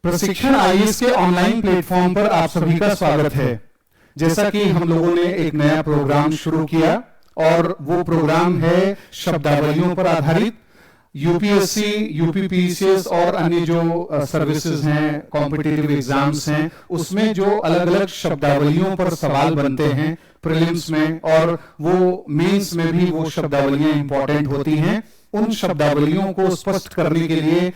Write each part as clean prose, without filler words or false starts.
प्रशिक्षण आईएएस के online platform पर आप सभी का स्वागत है। जैसा कि हम लोगों ने एक नया प्रोग्राम शुरू किया और वो प्रोग्राम है शब्दावलियों पर आधारित। यूपीएससी, यूपीपीसीएस और अन्य जो सर्विसेज हैं, कॉम्पिटिटिव एग्जाम्स हैं, उसमें जो अलग अलग शब्दावलियों पर सवाल बनते हैं प्रीलिम्स में और वो मेंस में भी वो शब्दावलियां इंपॉर्टेंट होती हैं। उन शब्दावलियों को स्पष्ट करने के लिए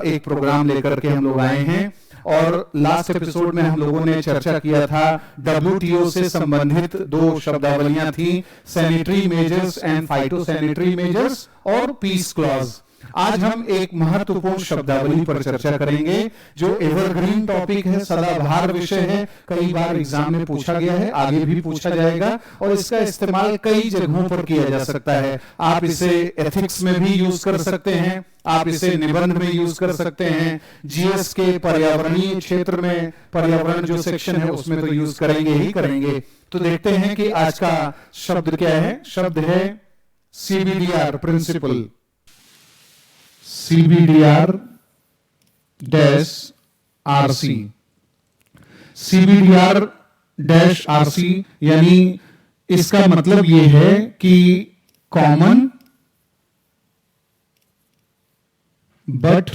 एक प्रोग्राम लेकर के हम लोग आए हैं। और लास्ट एपिसोड में हम लोगों ने चर्चा किया था WTO से संबंधित दो शब्दावलियां थी, sanitary measures and phytosanitary measures और पीस क्लॉज। आज हम एक महत्वपूर्ण शब्दावली पर चर्चा करेंगे जो एवरग्रीन टॉपिक है, सदाबहार विषय है, कई बार एग्जाम में पूछा गया है, आगे भी पूछा जाएगा और इसका इस्तेमाल कई जगहों पर किया जा सकता है। आप इसे एथिक्स में भी यूज कर सकते हैं, आप इसे निबंध में यूज कर सकते हैं, जीएस के पर्यावरणीय क्षेत्र में, पर्यावरण जो सेक्शन है उसमें तो यूज करेंगे ही करेंगे। तो देखते हैं कि आज का शब्द क्या है। शब्द है CBDR principle, CBDR dash RC। CBDR dash RC यानी इसका मतलब यह है कि कॉमन बट,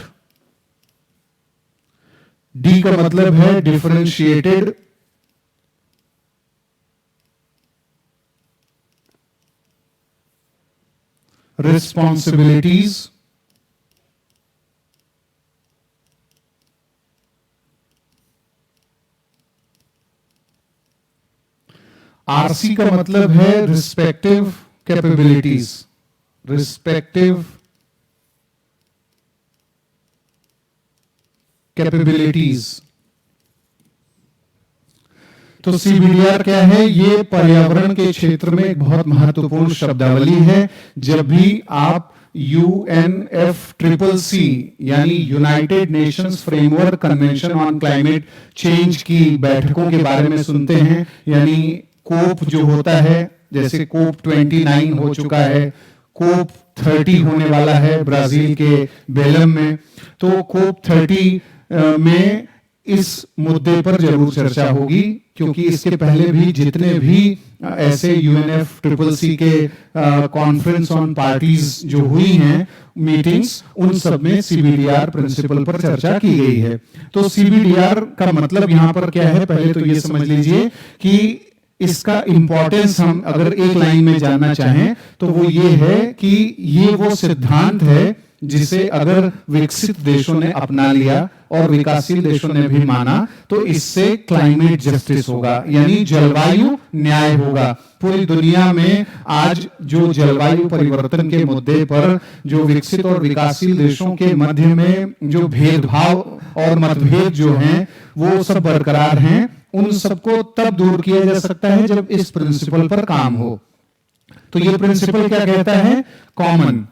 डी का मतलब है डिफरेंशिएटेड, रिस्पॉन्सिबिलिटीज, RC का मतलब है रिस्पेक्टिव कैपेबिलिटीज, रिस्पेक्टिव कैपेबिलिटीज। तो CBDR क्या है? ये पर्यावरण के क्षेत्र में एक बहुत महत्वपूर्ण शब्दावली है। जब भी आप UNFCCC यानी United Nations framework convention on climate change की बैठकों के बारे में सुनते हैं, यानी कोप जो होता है, जैसे कोप 29 हो चुका है, कोप 30 होने वाला है ब्राजील के बेलम में, तो कोप 30 में इस मुद्दे पर जरूर चर्चा होगी, क्योंकि इसके पहले भी जितने भी ऐसे UNFCCC के कॉन्फ्रेंस ऑन पार्टीज जो हुई हैं, मीटिंग्स, उन सब में CBDR प्रिंसिपल पर चर्चा की गई है। तो CBDR का मतलब यहां पर क्या है, पहले तो ये समझ लीजिए कि इसका इंपॉर्टेंस हम अगर एक लाइन में जानना चाहें तो वो ये है कि ये वो सिद्धांत है जिसे अगर विकसित देशों ने अपना लिया और विकासशील देशों ने भी माना तो इससे क्लाइमेट जस्टिस होगा, यानी जलवायु न्याय होगा। पूरी दुनिया में आज जो जलवायु परिवर्तन के मुद्दे पर जो विकसित और विकासशील देशों के मध्य में जो भेदभाव और मतभेद जो हैं वो सब बरकरार हैं, उन सबको तब दूर किया जा सकता है जब इस प्रिंसिपल पर काम हो। तो ये प्रिंसिपल क्या कहता है? कॉमन।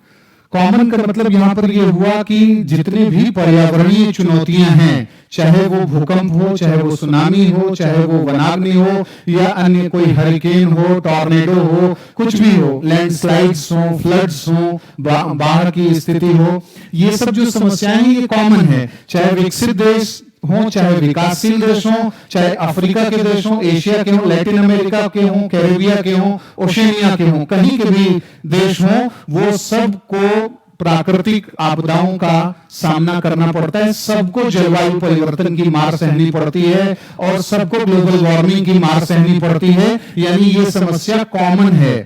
कॉमन का मतलब यहां पर यह हुआ कि जितने भी पर्यावरणीय चुनौतियां हैं, चाहे वो भूकंप हो, चाहे वो सुनामी हो, चाहे वो वनाग्नि हो या अन्य कोई हरिकेन हो, टॉर्नेडो हो, कुछ भी हो, लैंडस्लाइड्स हो, फ्लड्स हो, बाढ़ की स्थिति हो, ये सब जो समस्याएं हैं ये कॉमन है। चाहे विकसित देश हो, चाहे विकासशील देश हो, चाहे अफ्रीका के देश हो, एशिया के हो, लैटिन अमेरिका के हो, कैरेबिया के हो, ओशिनिया के हो, कहीं के भी देश हो, वो सबको प्राकृतिक आपदाओं का सामना करना पड़ता है, सबको जलवायु परिवर्तन की मार सहनी पड़ती है और सबको ग्लोबल वार्मिंग की मार सहनी पड़ती है, यानी ये समस्या कॉमन है।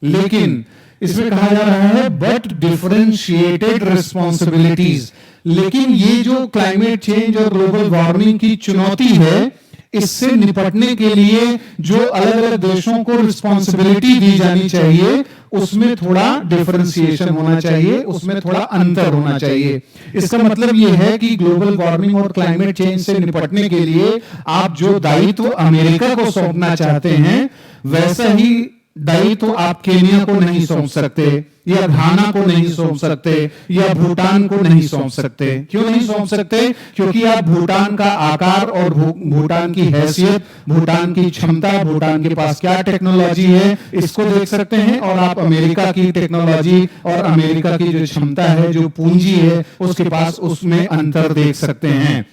लेकिन इसमें कहा जा रहा है बट डिफरेंशिएटेड रिस्पॉन्सिबिलिटीज, लेकिन ये जो क्लाइमेट चेंज और ग्लोबल वार्मिंग की चुनौती है, इससे निपटने के लिए जो अलग अलग देशों को रिस्पॉन्सिबिलिटी दी जानी चाहिए उसमें थोड़ा डिफरेंशिएशन होना चाहिए, उसमें थोड़ा अंतर होना चाहिए। इसका मतलब यह है कि ग्लोबल वार्मिंग और क्लाइमेट चेंज से निपटने के लिए आप जो दायित्व अमेरिका को सौंपना चाहते हैं वैसा ही दायित्व आप केन्या को नहीं सौंप सकते, या घाना को नहीं सौंप सकते, या भूटान को नहीं सौंप सकते। क्यों नहीं सौंप सकते? क्योंकि आप भूटान का आकार और भूटान की हैसियत, भूटान की क्षमता, भूटान के पास क्या टेक्नोलॉजी है, इसको देख सकते हैं, और आप अमेरिका की टेक्नोलॉजी और अमेरिका की जो क्षमता है, जो पूंजी है उसके पास, उसमें अंतर देख सकते हैं।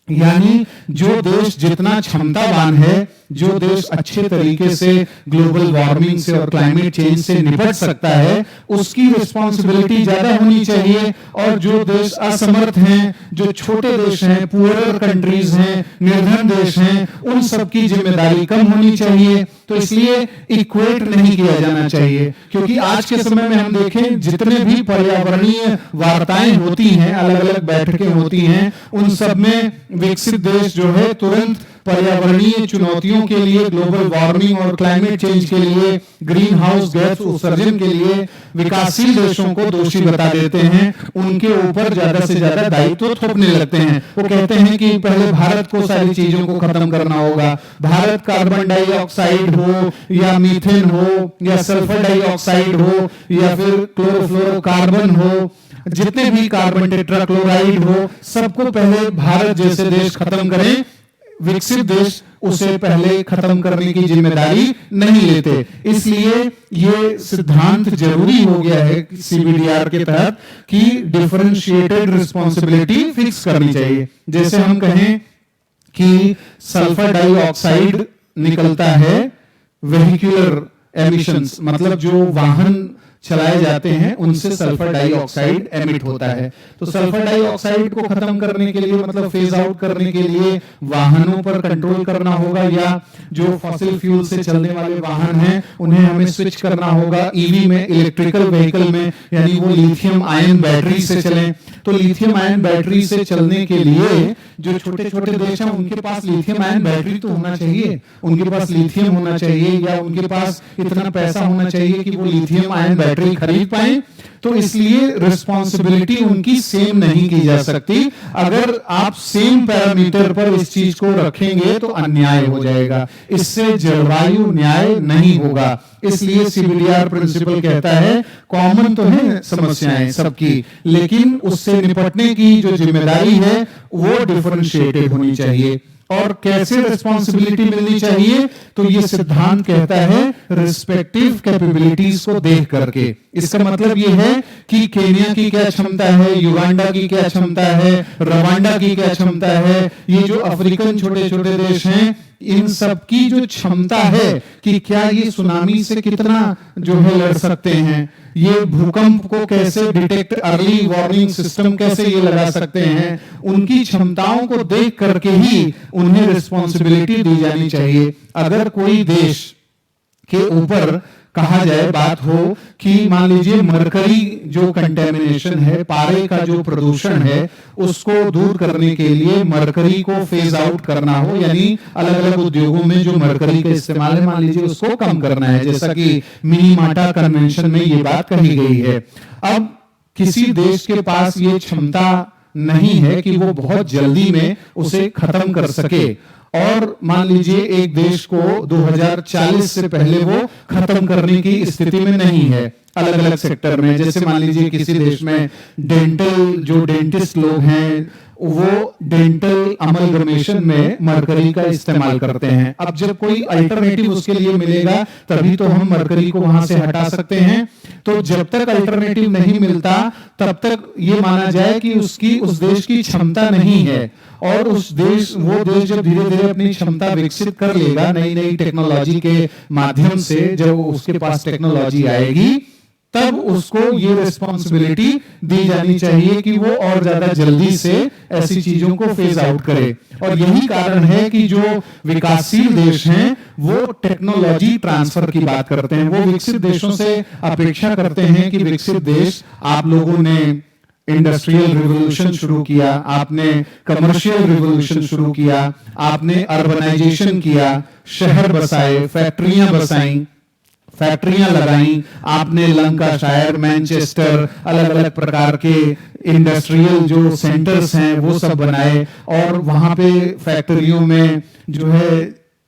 यानी जो देश जितना क्षमतावान है, जो देश अच्छे तरीके से ग्लोबल वार्मिंग से और क्लाइमेट चेंज से निपट सकता है, उसकी रिस्पॉन्सिबिलिटी ज्यादा होनी चाहिए। और जो देश असमर्थ हैं, जो छोटे देश हैं, पुअरर कंट्रीज हैं, निर्धन देश हैं, उन सबकी जिम्मेदारी कम होनी चाहिए। तो इसलिए इक्वेट नहीं किया जाना चाहिए, क्योंकि आज के समय में हम देखें जितने भी पर्यावरणीय वार्ताएं होती हैं, अलग अलग बैठकें होती हैं, उन सब में विकसित देश जो है तुरंत पर्यावरणीय चुनौतियों के लिए, ग्लोबल वार्मिंग और क्लाइमेट चेंज के लिए, ग्रीन हाउस गैस उत्सर्जन के लिए विकासशील देशों को दोषी बता देते हैं, उनके ऊपर ज्यादा से ज्यादा दायित्व थोपने लगते हैं। वो कहते हैं कि पहले भारत को सारी चीजों को खत्म करना होगा। भारत कार्बन डाइऑक्साइड हो या मीथेन हो या सल्फर डाइऑक्साइड हो या फिर क्लोरोफ्लोरोकार्बन हो, जितने भी कार्बन टेट्राक्लोराइड हो, सबको पहले भारत जैसे देश खत्म करें। विकसित देश उसे पहले खत्म करने की जिम्मेदारी नहीं लेते। इसलिए ये सिद्धांत जरूरी हो गया है सीबीडीआर के तहत कि डिफरेंशिएटेड रिस्पॉन्सिबिलिटी फिक्स करनी चाहिए। जैसे हम कहें कि सल्फर डाइऑक्साइड निकलता है वेहिकुलर एमिशंस, मतलब जो वाहन चलाए जाते हैं उनसे सल्फर डाइऑक्साइड एमिट होता है। तो सल्फर डाइऑक्साइड को खत्म करने के लिए, मतलब फेज आउट करने के लिए वाहनों पर कंट्रोल करना होगा, या जो फॉसिल फ्यूल से चलने वाले वाहन हैं उन्हें हमें स्विच करना होगा ईवी में, इलेक्ट्रिकल व्हीकल में, यानी वो लिथियम आयन बैटरी से चलें। तो लिथियम आयन बैटरी से चलने के लिए जो छोटे छोटे देश हैं उनके पास लिथियम आयन बैटरी तो होना चाहिए, उनके पास लिथियम होना चाहिए, या उनके पास इतना पैसा होना चाहिए कि वो लिथियम आयन बैटरी खरीद पाए। तो इसलिए रिस्पॉन्सिबिलिटी उनकी सेम नहीं की जा सकती। अगर आप सेम पैरामीटर पर इस चीज को रखेंगे तो अन्याय हो जाएगा, इससे जलवायु न्याय नहीं होगा। इसलिए सीबीडीआर प्रिंसिपल कहता है कॉमन तो है समस्याएं सबकी, लेकिन उससे निपटने की जो जिम्मेदारी है वो डिफरेंशिएटेड होनी चाहिए। और कैसे रिस्पॉन्सिबिलिटी मिलनी चाहिए, तो ये सिद्धांत कहता है रिस्पेक्टिव कैपेबिलिटीज को देख करके। इसका मतलब ये है कि केन्या की क्या क्षमता है, युगांडा की क्या क्षमता है, रवांडा की क्या क्षमता है, ये जो अफ्रीकन छोटे छोटे देश हैं, इन सब की जो क्षमता है कि क्या ये सुनामी से कितना जो है लड़ सकते हैं, ये भूकंप को कैसे डिटेक्ट, अर्ली वार्निंग सिस्टम कैसे ये लगा सकते हैं, उनकी क्षमताओं को देख करके ही उन्हें रिस्पॉन्सिबिलिटी दी जानी चाहिए। अगर कोई देश के ऊपर कहा जाए, बात हो कि मान लीजिए मरकरी जो कंटेमिनेशन है, पारे का जो प्रदूषण है, उसको दूर करने के लिए मरकरी को फेज आउट करना हो, यानी अलग अलग उद्योगों में जो मरकरी का इस्तेमाल है मान लीजिए उसको कम करना है, जैसा कि मिनीमाटा कन्वेंशन में ये बात कही गई है। अब किसी देश के पास ये क्षमता नहीं है कि वो बहुत जल्दी में उसे खत्म कर सके, और मान लीजिए एक देश को 2040 से पहले वो खत्म करने की स्थिति में नहीं है अलग अलग सेक्टर में। जैसे मान लीजिए किसी देश में जो डेंटिस्ट लोग हैं वो डेंटल अमलगमेशन में मरकरी का इस्तेमाल करते हैं। अब जब कोई अल्टरनेटिव उसके लिए मिलेगा तभी तो हम मरकरी को वहां से हटा सकते हैं। तो जब तक अल्टरनेटिव नहीं मिलता तब तक ये माना जाए कि उस देश की क्षमता नहीं है, और वो देश जब धीरे धीरे अपनी क्षमता विकसित कर लेगा नई नई टेक्नोलॉजी के माध्यम से, जब उसके पास टेक्नोलॉजी आएगी तब उसको ये रिस्पॉन्सिबिलिटी दी जानी चाहिए कि वो और ज्यादा जल्दी से ऐसी चीजों को फेज आउट करे। और यही कारण है कि जो विकासशील देश हैं वो टेक्नोलॉजी ट्रांसफर की बात करते हैं। वो विकसित देशों से अपेक्षा करते हैं कि विकसित देश, आप लोगों ने इंडस्ट्रियल रिवोल्यूशन शुरू किया, आपने कमर्शियल रिवोल्यूशन शुरू किया, आपने अर्बनाइजेशन किया, शहर बसाए, फैक्ट्रियां लगाई, आपने लंकाशायर, मैनचेस्टर, अलग अलग प्रकार के इंडस्ट्रियल जो सेंटर्स हैं वो सब बनाए, और वहां पे फैक्ट्रियों में जो है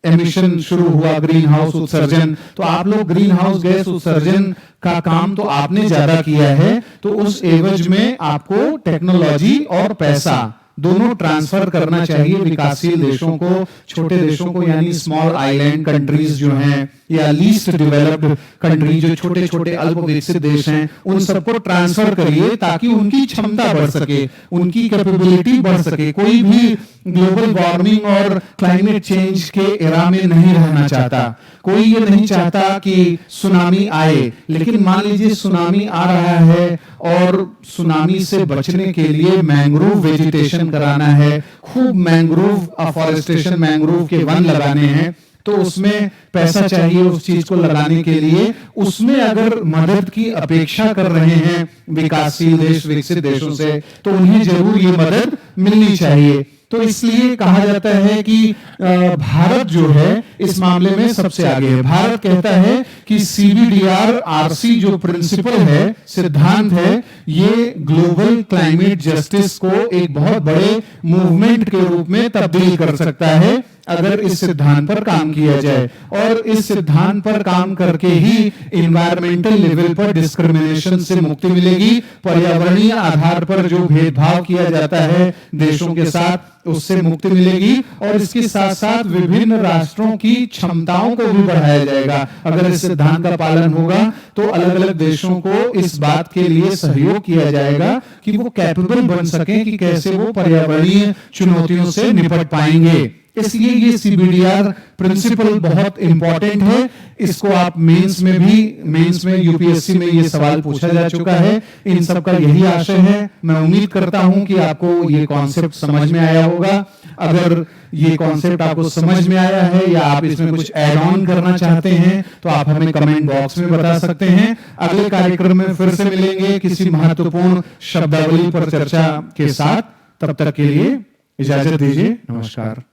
एमिशन शुरू हुआ, ग्रीन हाउस उत्सर्जन। तो आप लोग ग्रीन हाउस गैस उत्सर्जन का काम तो आपने ज्यादा किया है, तो उस एवज में आपको टेक्नोलॉजी और पैसा दोनों ट्रांसफर करना चाहिए विकासशील देशों को, छोटे देशों को, यानी स्मॉल आइलैंड कंट्रीज जो हैं या लीस्ट डेवलप्ड कंट्री, जो छोटे छोटे अल्प विकसित देश हैं, उन सबको ट्रांसफर करिए ताकि उनकी क्षमता बढ़ सके, उनकी कैपेबिलिटी बढ़ सके। कोई भी ग्लोबल वार्मिंग और क्लाइमेट चेंज के एरा में नहीं रहना चाहता। कोई ये नहीं चाहता कि सुनामी आए, लेकिन मान लीजिए सुनामी आ रहा है और सुनामी से बचने के लिए मैंग्रोव वेजिटेशन कराना है, खूब मैंग्रोव अफॉरेस्टेशन, मैंग्रोव के वन लगाने हैं, तो उसमें पैसा चाहिए उस चीज को लगाने के लिए। उसमें अगर मदद की अपेक्षा कर रहे हैं विकासशील देश, विकसित देशों से, तो उन्हें जरूर ये मदद मिलनी चाहिए। तो इसलिए कहा जाता है कि भारत जो है इस मामले में सबसे आगे है। भारत कहता है कि सीबीडीआर आरसी जो प्रिंसिपल है, सिद्धांत है, ये ग्लोबल क्लाइमेट जस्टिस को एक बहुत बड़े मूवमेंट के रूप में तब्दील कर सकता है अगर इस सिद्धांत पर काम किया जाए। और इस सिद्धांत पर काम करके ही इन्वायरमेंटल लेवल पर डिस्क्रिमिनेशन से मुक्ति मिलेगी, पर्यावरणीय आधार पर जो भेदभाव किया जाता है देशों के साथ उससे मुक्ति मिलेगी, और इसके साथ साथ विभिन्न राष्ट्रों की क्षमताओं को भी बढ़ाया जाएगा। अगर इस सिद्धांत का पालन होगा तो अलग अलग देशों को इस बात के लिए सहयोग किया जाएगा कि वो कैपेबल बन सकें कि कैसे वो पर्यावरणीय चुनौतियों से निपट पाएंगे। इसलिए ये सीबीडीआर प्रिंसिपल बहुत इंपॉर्टेंट है। इसको आप मेंस में यूपीएससी में ये सवाल पूछा जा चुका है। इन सब का यही आशय है। मैं उम्मीद करता हूं कि आपको ये कॉन्सेप्ट समझ में आया होगा। अगर ये कॉन्सेप्ट आपको समझ में आया है या आप इसमें कुछ ऐड ऑन करना चाहते हैं तो आप हमें कमेंट बॉक्स में बता सकते हैं। अगले कार्यक्रम में फिर से मिलेंगे किसी महत्वपूर्ण शब्दावली पर चर्चा के साथ। तब तक के लिए इजाजत दीजिए। नमस्कार।